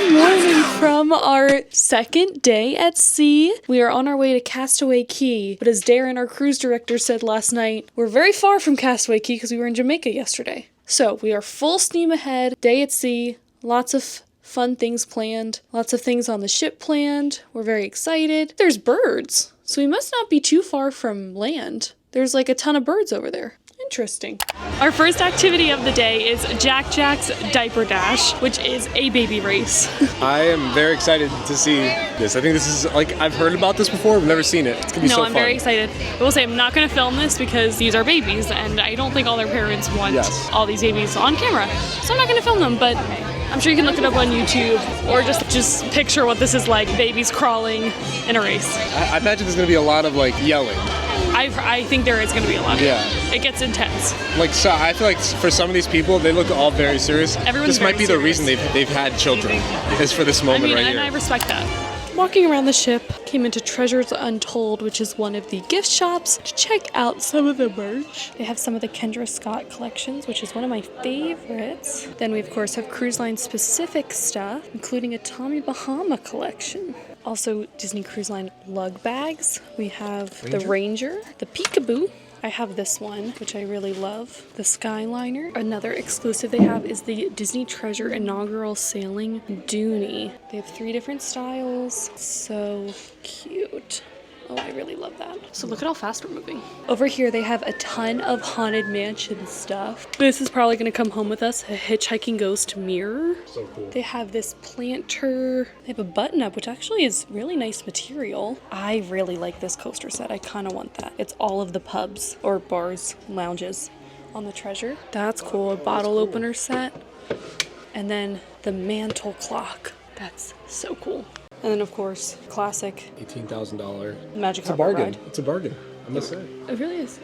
Good morning from our second day at sea. We are on our way to Castaway Key, but as Darren, our cruise director, said last night, we're very far from Castaway Key because we were in Jamaica yesterday. So we are full steam ahead, day at sea, lots of fun things planned, lots of things on the ship planned. We're very excited. There's birds, so we must not be too far from land. There's like a ton of birds over there. Interesting. Our first activity of the day is Jack Jack's Diaper Dash, which is a baby race. I am very excited to see this. I think this is, like, I've heard about this before, I've never seen it. It's gonna be so fun. No, I'm very excited. I will say I'm not gonna film this because these are babies and I don't think all their parents want all these babies on camera. So I'm not gonna film them, but I'm sure you can look it up on YouTube or just picture what this is like, babies crawling in a race. I imagine there's gonna be a lot of, like, yelling. I think there is going to be a lot. Yeah. It gets intense. Like, so I feel like for some of these people, they look all very serious. Everyone's this might be the reason they've had children, is for this moment right here. And I respect that. Walking around the ship, came into Treasures Untold, which is one of the gift shops, to check out some of the merch. They have some of the Kendra Scott collections, which is one of my favorites. Then we, of course, have cruise line specific stuff, including a Tommy Bahama collection. Also, Disney Cruise Line lug bags. We have the Ranger, the Peekaboo. I have this one, which I really love. The Skyliner. Another exclusive they have is the Disney Treasure Inaugural Sailing Dooney. They have 3 different styles. So cute. Oh, I really love that. So look at how fast we're moving. Over here, they have a ton of Haunted Mansion stuff. This is probably gonna come home with us, a Hitchhiking Ghost mirror. So cool. They have this planter. They have a button up, which actually is really nice material. I really like this coaster set. I kind of want that. It's all of the pubs or bars, lounges on the Treasure. That's cool. A bottle opener set. And then the mantle clock. That's so cool. And then, of course, classic $18,000 Magic It's a Carpet bargain. ride. It's a bargain, I must say. It really is.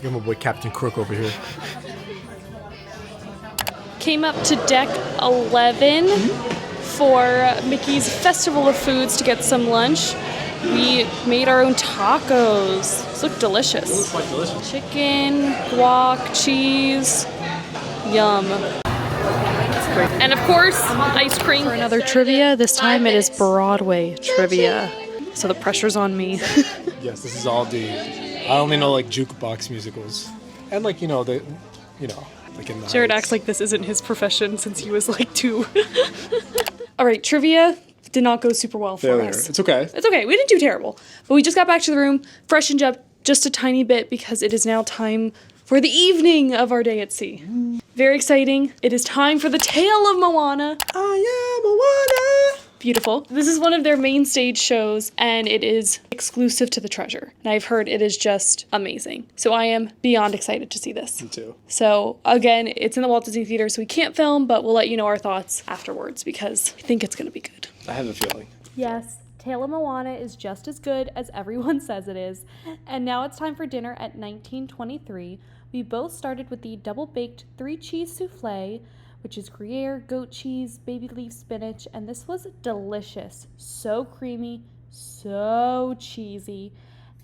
Got my boy Captain Crook over here. Came up to deck 11 for Mickey's Festival of Foods to get some lunch. We made our own tacos. These look delicious. They look quite delicious. Chicken, guac, cheese, yum. And of course, ice cream. For another trivia, this time it is Broadway trivia. So the pressure's on me. Yes, this is all I only know like jukebox musicals. And like, like in the Jared Heights. acts like this isn't his profession since he was like 2. All right, trivia. did not go super well for Failure. us. It's okay. It's okay. We didn't do terrible. But we just got back to the room, freshened up just a tiny bit because it is now time for the evening of our day at sea. Very exciting. It is time for the tale of Moana. I am Moana. Beautiful. This is one of their main stage shows, and it is exclusive to the Treasure. And I've heard it is just amazing. So I am beyond excited to see this. Me too. So again, it's in the Walt Disney Theater, so we can't film, but we'll let you know our thoughts afterwards because I think it's going to be good. I have a feeling. Yes, Tale of Moana is just as good as everyone says it is. And now it's time for dinner at 1923. We both started with the double-baked 3-cheese souffle, which is Gruyere, goat cheese, baby leaf spinach, and this was delicious. So creamy, so cheesy,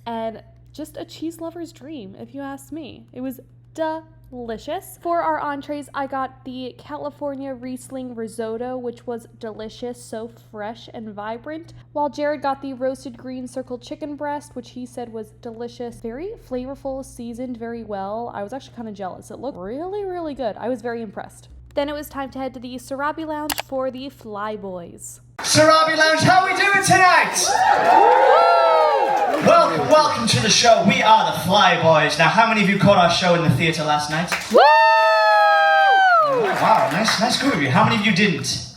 and just a cheese lover's dream, if you ask me. It was delicious. For our entrees, I got the California Riesling risotto, which was delicious, so fresh and vibrant, while Jared got the roasted green circle chicken breast, which he said was delicious, very flavorful, seasoned very well. I was actually kind of jealous. It looked really, really good. I was very impressed. Then it was time to head to the Sarabi Lounge for the Flyboys. Sarabi Lounge, how we doing tonight? Welcome to the show. We are the Flyboys. Now, how many of you caught our show in the theatre last night? Woo! Oh, wow, nice group of you. How many of you didn't?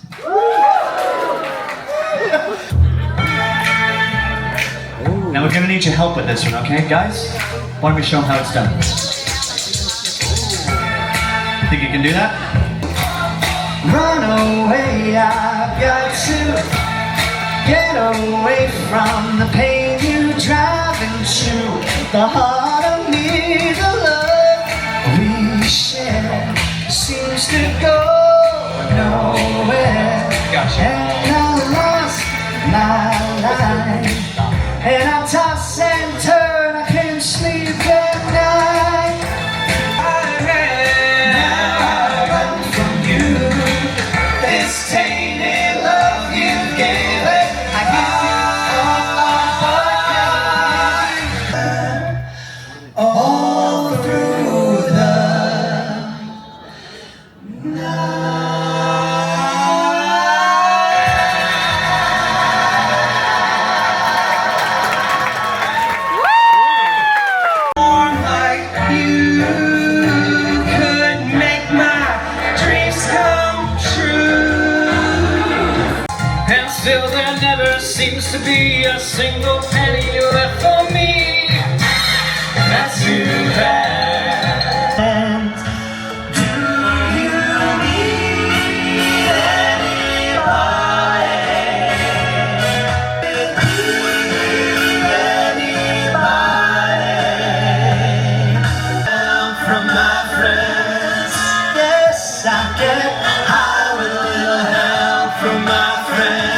Now we're gonna need your help with this one, okay, guys? Why don't we show them how it's done? Think you can do that? Run away, I've got to get away from the pain you drive into the heart of me. The love we share seems to go nowhere. And I lost my life, and I toss and turn, I can't sleep at night. Now I run from you. This tainted love you gave it, I give you all through the night. More like you could make my dreams come true. And still there never seems to be a single penny left for me. That's too bad. And do you need anybody? Help from my friends. Yes, I get high with a little help from my friends.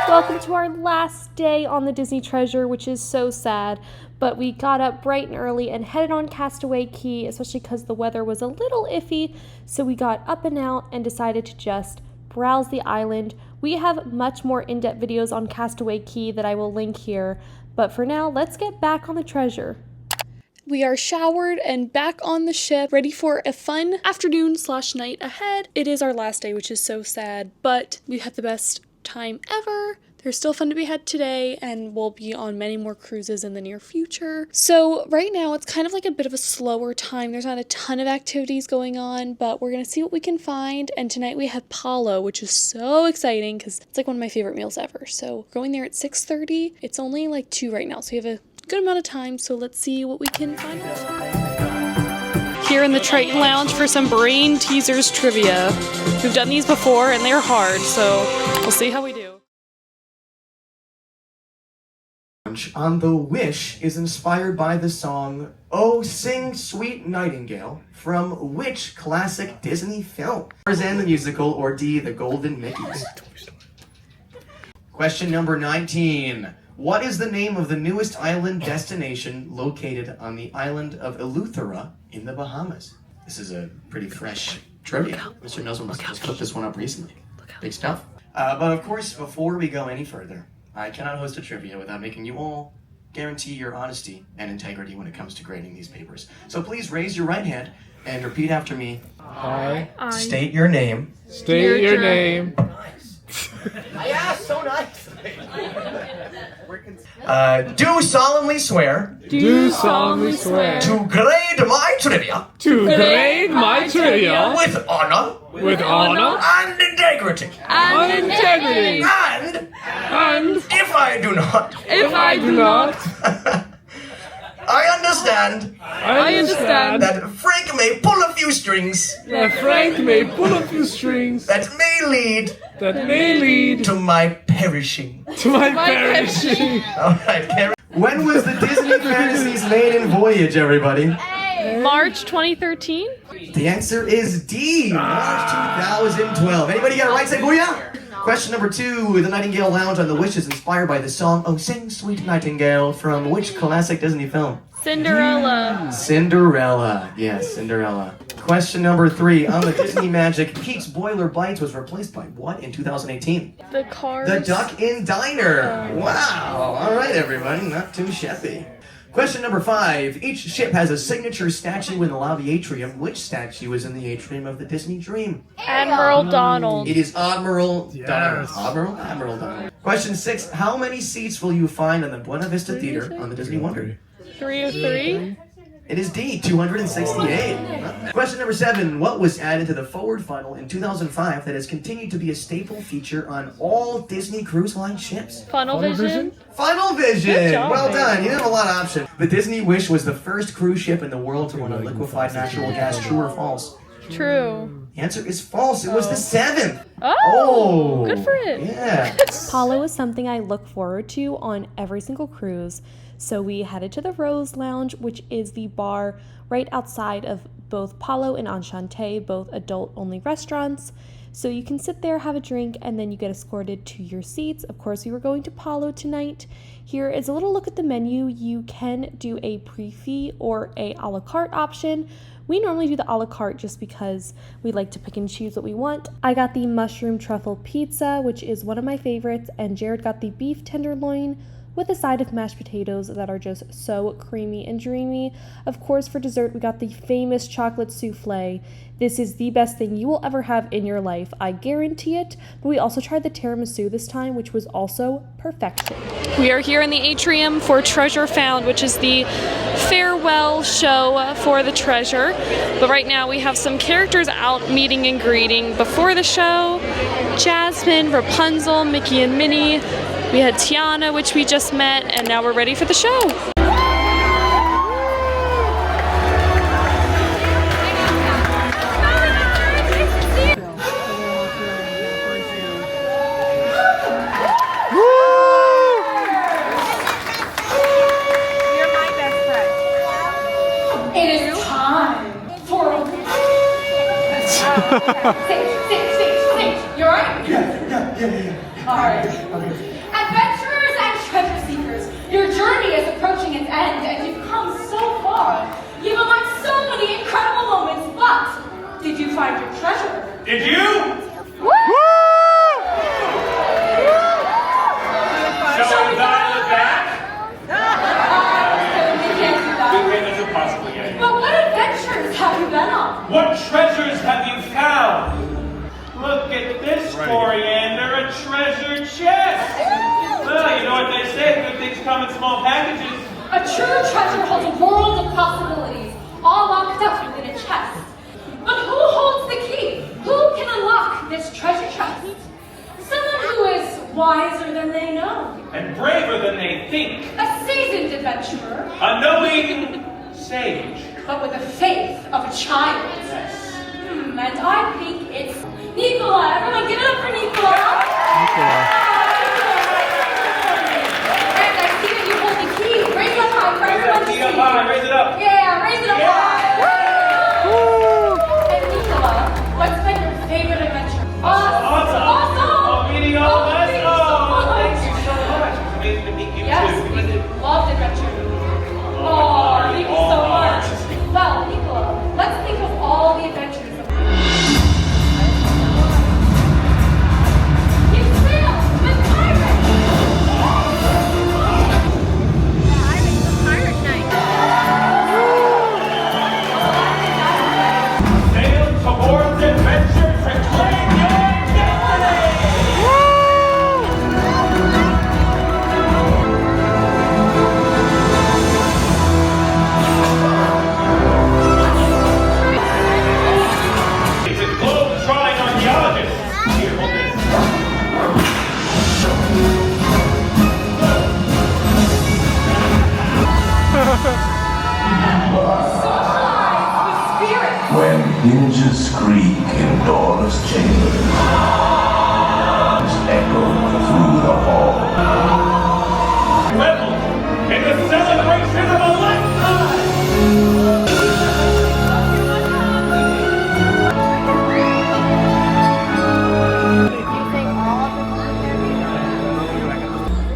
Welcome to our last day on the Disney Treasure, which is so sad, but we got up bright and early and headed on Castaway Key, especially because the weather was a little iffy, so we got up and out and decided to just browse the island. We have much more in-depth videos on Castaway Key that I will link here, but for now, let's get back on the Treasure. We are showered and back on the ship, ready for a fun afternoon/night ahead. It is our last day, which is so sad, but we had the best time ever. There's still fun to be had today, and we'll be on many more cruises in the near future. So right now, it's kind of like a bit of a slower time. There's not a ton of activities going on, but we're going to see what we can find. And tonight we have Palo, which is so exciting because it's like one of my favorite meals ever. So we're going there at 6:30. It's only like 2 right now, so we have a good amount of time. So let's see what we can find out. Here in the Triton Lounge for some Brain Teasers trivia. We've done these before, and they're hard, so we'll see how we do. On the Wish is inspired by the song "Oh Sing Sweet Nightingale" from which classic Disney film? Tarzan the Musical or D, the Golden Mickeys? Question number 19. What is the name of the newest island destination located on the island of Eleuthera in the Bahamas? This is a pretty fresh trivia. Mr. Nelson must have put this one up recently. Big stuff. But of course, before we go any further, I cannot host a trivia without making you all guarantee your honesty and integrity when it comes to grading these papers. So please raise your right hand and repeat after me. I State your name. state your name. Yeah, so nice. Do solemnly swear Do solemnly swear to grade my trivia to grade my trivia with honor with honor and integrity. and integrity. And And if I do not, if I do not, I understand I understand that Frank may pull a few strings that Frank may pull a few strings that may lead to my perishing. my perishing. All right, when was the Disney Fantasies maiden voyage, everybody? March 2013? The answer is D, March 2012. Anybody got it right? Say booyah! Question number 2. The Nightingale Lounge on the Wish is inspired by the song "Oh Sing Sweet Nightingale" from which classic Disney film? Cinderella. Cinderella. Yes, Cinderella. Question number 3. On the Disney Magic, Pete's Boiler Bites was replaced by what in 2018? The Cars. The Duck-In Diner. Wow. All right, everybody. Not too shabby. Question number 5. Each ship has a signature statue in the lobby atrium. Which statue is in the atrium of the Disney Dream? Admiral Donald. It is Admiral Donald. Yes. Admiral Donald. Question 6. How many seats will you find on the Buena Vista Theater on the Disney Wonder? 303? It is D, 268. Question number 7. What was added to the forward funnel in 2005 that has continued to be a staple feature on all Disney Cruise Line ships? Funnel Vision? Final Vision! Good job, Well babe. done. You have a lot of options. The Disney Wish was the first cruise ship in the world to run on liquefied natural gas. True or false? True. The answer is false. It was the 7th. Oh! Good for it. Yeah. Palo is something I look forward to on every single cruise. So we headed to the Rose Lounge, which is the bar right outside of both Palo and Enchante, both adult-only restaurants. So you can sit there, have a drink, and then you get escorted to your seats. Of course, we were going to Palo tonight. Here is a little look at the menu. You can do a pre-fee or a la carte option. We normally do the a la carte just because we like to pick and choose what we want. I got the mushroom truffle pizza, which is one of my favorites, and Jared got the beef tenderloin with a side of mashed potatoes that are just so creamy and dreamy. Of course, for dessert, we got the famous chocolate souffle. This is the best thing you will ever have in your life, I guarantee it. But we also tried the tiramisu this time, which was also perfection. We are here in the atrium for Treasure Found, which is the farewell show for the treasure. But right now we have some characters out meeting and greeting before the show. Jasmine, Rapunzel, Mickey and Minnie. We had Tiana, which we just met, and now we're ready for the show. It is time for Sage. You alright? Yeah. Alright. Adventurers and treasure seekers, your journey is approaching its end and you've come so far. You've unlocked so many incredible moments, but did you find your treasure? Did you? Shall we dial it back? We can't do that. Okay, that's impossible, yeah. But what adventures have you been on? What treasures have you found? Look at this, Coriander, a treasure chest. Well, you know what they say, good things come in small packages. A true treasure holds a world of possibilities, all locked up within a chest. But who holds the key? Who can unlock this treasure chest? Someone who is wiser than they know. And braver than they think. A seasoned adventurer, A knowing sage. but with the faith of a child. Yes. And I think it's Nicola. Everyone give it up for Nicola. And I see that you hold the key. Raise it up high for everyone to Raise it up see. high, raise it up. Yeah, raise it up Yeah. high. And Nicola, what's been your favorite adventure? Awesome. Oh, meeting all of us? Thank you Oh, so much. thank you so much. It's amazing to meet you Yes, too. we loved adventure. Oh, Oh, thank you so all much. ours. Well, Nicola, let's think of all the adventures. You sailed with pirates. Socialize with spirits. When hinges squeak in doorless chambers, echo through the hall. Revel in the celebration of a lifetime!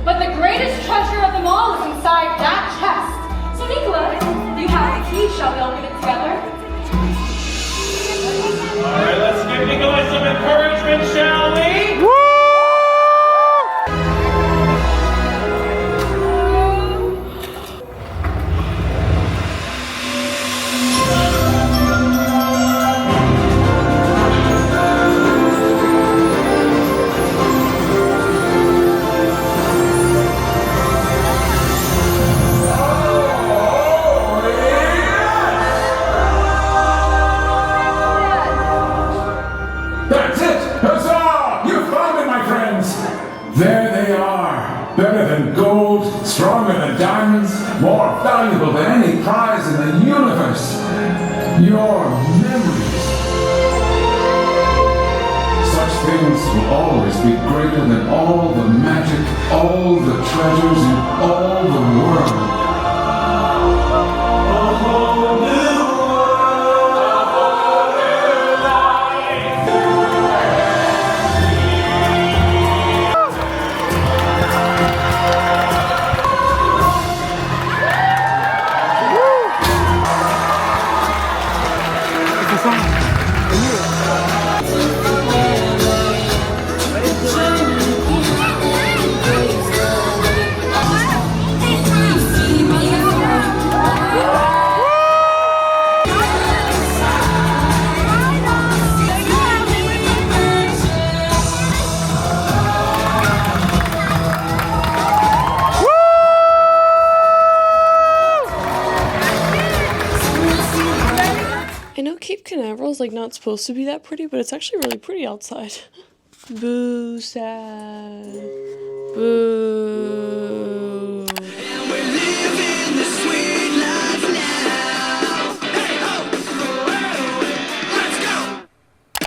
But the greatest treasure of them all is inside that chest. So Nicholas, you have the key. Shall we open it together? All right, let's give Nicholas some encouragement, shall we? That's it! Huzzah! You found it, my friends! There they are. Better than gold, stronger than diamonds, more valuable than any prize in the universe. Your memories. Such things will always be greater than all the magic, all the treasures in all the world. I know Cape Canaveral's like not supposed to be that pretty, but it's actually really pretty outside. Boo, sad. Boo.